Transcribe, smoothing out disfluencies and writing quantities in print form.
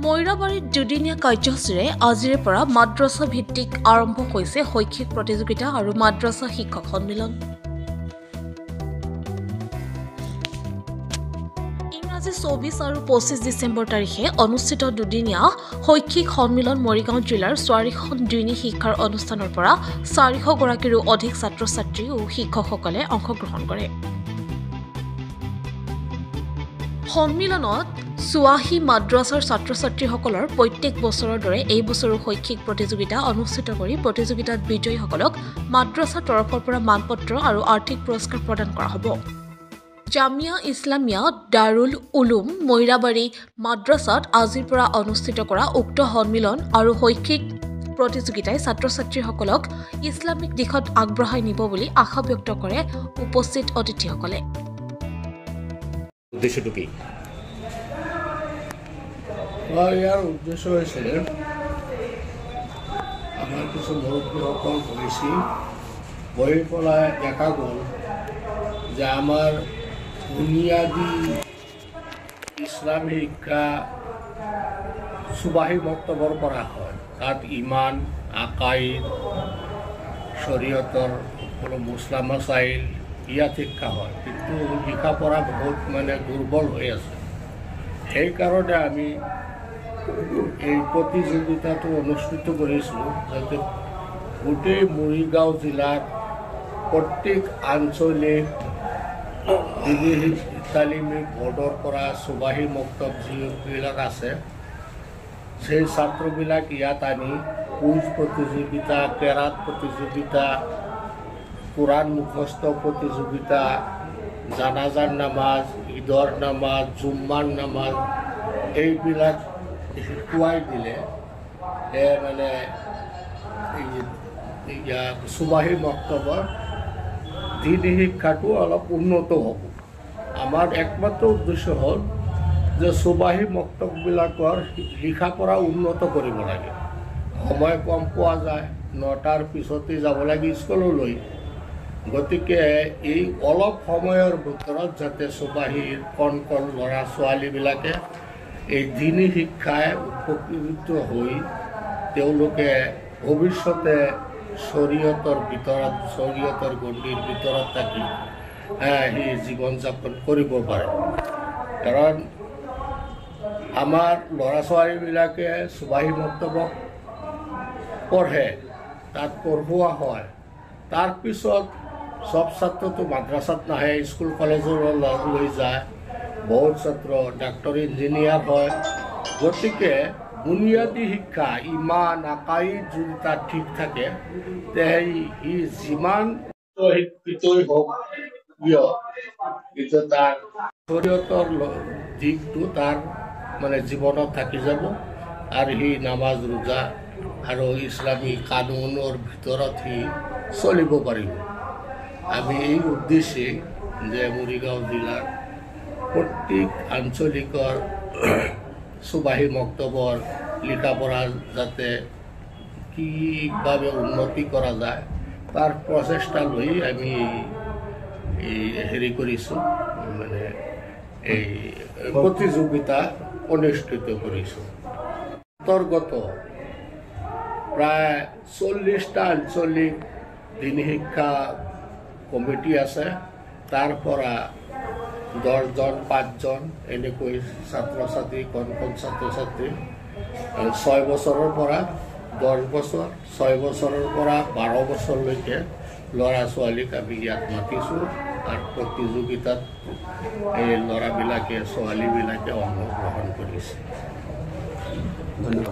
ময়ৰাবাৰীত দুদিনীয়া কাৰ্যসূচীৰে আজিৰে পৰা মাদ্ৰাছা ভিত্তিক আৰম্ভ হৈছে শৈক্ষিক প্ৰতিযোগিতা আৰু মাদ্ৰাছা শিক্ষক সন্মিলন। ইংৰাজী ২৪ আৰু ২৫ ডিচেম্বৰ তাৰিখে অনুষ্ঠিত দুদিনীয়া শৈক্ষিক সন্মিলন মৰিগাঁও জিলাৰ ৪খন দ্বিনী শিক্ষাৰ অনুষ্ঠানৰ পৰা ৪০০ গৰাকীৰো অধিক ছাত্ৰ-ছাত্ৰী আৰু শিক্ষকসকলে অংশগ্ৰহণ কৰে। সন্মিলনত ৮৪ মাদ্ৰাছাৰ ছাত্ৰ-ছাত্ৰীসকলৰ প্ৰত্যেক বছৰৰ দৰে এই বছৰো শৈক্ষিক প্ৰতিযোগিতা অনুষ্ঠিত কৰি প্ৰতিযোগিতাত বিজয়ীসকলক মাদ্ৰাছাৰ তৰফৰ পৰা মানপত্ৰ আৰু আৰ্থিক পুৰস্কাৰ প্ৰদান কৰা হ'ব। জামিয়া ইছলামিয়া দাৰুল উলুম ময়ৰাবাৰী মাদ্ৰাছাত আজিৰ পৰা অনুষ্ঠিত কৰা উক্ত সন্মিলন আৰু শৈক্ষিক প্ৰতিযোগিতাই ছাত্ৰ-ছাত্ৰীসকলক ইছলামিক দিশত আগবঢ়াই নিব বুলি আশা ব্যক্ত কৰে উপস্থিত অতিথিসকলে। উদ্দেশ্যটো কি? ইয়াৰ উদ্দেশ্য হৈছে আমাৰ কিছু মুৰব্বীসকল বহিছিল, বহি পেলাই দেখা গ'ল যে আমাৰ বুনিয়াদী ইছলামী শিক্ষা সুবাহী মক্তবৰ পৰা হয়। তাত ইমান, আকাইদ, শৰীয়তৰ মুছলা মাছাইল ইয়াত শিক্ষা হয়, কিন্তু লিখা পঢ়া বহুত দুৰ্বল হৈ আছে। সেইকাৰণে আমি এই প্ৰতিযোগিতাটো অনুষ্ঠিত কৰিছিলোঁ, যাতে গোটেই মৰিগাঁও জিলাত প্ৰত্যেক আঞ্চলিক দ্বিনী তালিমী বৰ্ডৰ পৰা সুবাহী মক্তব যিবিলাক আছে সেই ছাত্ৰবিলাক ইয়াত আনি কুইজ প্ৰতিযোগিতা, কেৰাত প্ৰতিযোগিতা, কোৰাণ মুখস্থ প্ৰতিযোগিতা, জানাজাৰ নামাজ, ঈদৰ নামাজ, জুম্মাৰ নামাজ এইবিলাক শিকোৱাই দিলে সুবাহী মক্তবৰ দ্বিনী শিক্ষাটো অলপ উন্নত হ'ব। আমাৰ একমাত্ৰ উদ্দেশ্য হ'ল যে সুবাহী মক্তববিলাকৰ লিখা পঢ়া উন্নত কৰিব লাগে। সময় কম পোৱা যায়, ৯টাৰ পিছতেই যাব লাগে স্কুললৈ। গতিকে এই অলপ সময়ৰ ভিতৰত যাতে সুবাহীৰ কণ ল'ৰা ছোৱালীবিলাকে এই দ্বিনী শিক্ষাই উপকৃত হৈ তেওঁলোকে ভৱিষ্যতে শৰীয়তৰ গণ্ডিৰ ভিতৰত থাকি সেই জীৱন যাপন কৰিব পাৰে। কাৰণ আমাৰ ল'ৰা ছোৱালীবিলাকে সুবাহী মক্তবক পঢ়ে, তাত পঢ়োৱা হয়। তাৰপিছত সব ছাত্ৰটো মাদ্ৰাছাত নাহে, স্কুল কলেজৰ লৈ যায়। বহুত ছাত্ৰ ডাক্তৰ ইঞ্জিনিয়াৰ হয়। গতিকে বুনিয়াদী শিক্ষা ইমান আকাইদ যদি তাত ঠিক থাকে, তে সি যিমান শিক্ষিতই হওক কিয়, কিন্তু তাৰ শৰীয়তৰ দিশটো তাৰ জীৱনত থাকি যাব আৰু সি নামাজ ৰোজা আৰু ইছলামী কানুনৰ ভিতৰত সি চলিব পাৰিব। আমি এই উদ্দেশ্যে যে মৰিগাঁও জিলাৰ প্ৰত্যেক আঞ্চলিকৰ সুবাহী মক্তবৰ লিখা পঢ়া যাতে কিভাৱে উন্নতি কৰা যায় তাৰ প্ৰচেষ্টা লৈ আমি কৰিছোঁ, এই প্ৰতিযোগিতা অনুষ্ঠিত কৰিছোঁ। অন্তৰ্গত প্ৰায় ৪০টা আঞ্চলিক দ্বিনী শিক্ষা কমিটি আছে। তাৰ পৰা ১০জন ৫জন এনেকৈ ছাত্ৰ-ছাত্ৰী, কণ ছাত্ৰ-ছাত্ৰী ৬ বছৰৰ পৰা ১০ বছৰ, ৬ বছৰৰ পৰা ১২ বছৰলৈকে ল'ৰা ছোৱালীক আমি ইয়াত মাতিছোঁ আৰু প্ৰতিযোগিতাত এই ল'ৰাবিলাকে ছোৱালীবিলাকে অংশগ্ৰহণ কৰিছে। ধন্যবাদ।